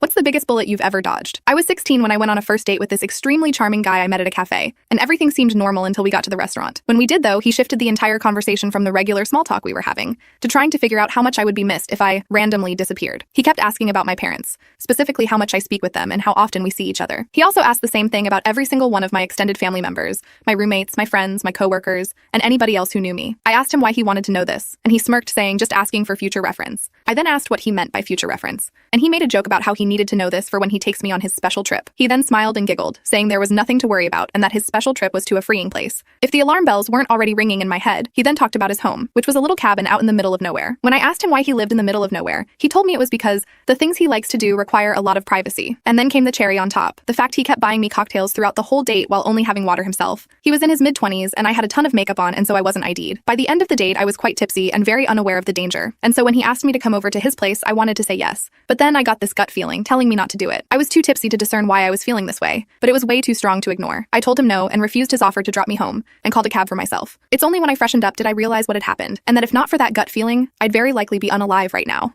What's the biggest bullet you've ever dodged? I was 16 when I went on a first date with this extremely charming guy I met at a cafe, and everything seemed normal until we got to the restaurant. When we did, though, he shifted the entire conversation from the regular small talk we were having to trying to figure out how much I would be missed if I randomly disappeared. He kept asking about my parents, specifically how much I speak with them and how often we see each other. He also asked the same thing about every single one of my extended family members, my roommates, my friends, my coworkers, and anybody else who knew me. I asked him why he wanted to know this, and he smirked, saying just asking for future reference. I then asked what he meant by future reference, and he made a joke about how he needed to know this for when he takes me on his special trip. He then smiled and giggled, saying there was nothing to worry about and that his special trip was to a freeing place. If the alarm bells weren't already ringing in my head, he then talked about his home, which was a little cabin out in the middle of nowhere. When I asked him why he lived in the middle of nowhere, he told me it was because the things he likes to do require a lot of privacy. And then came the cherry on top, the fact he kept buying me cocktails throughout the whole date while only having water himself. He was in his mid-20s and I had a ton of makeup on, and so I wasn't ID'd. By the end of the date, I was quite tipsy and very unaware of the danger. And so when he asked me to come over to his place, I wanted to say yes. But then I got this gut feeling telling me not to do it. I was too tipsy to discern why I was feeling this way, but it was way too strong to ignore. I told him no and refused his offer to drop me home and called a cab for myself. It's only when I freshened up did I realize what had happened, and that if not for that gut feeling, I'd very likely be unalive right now.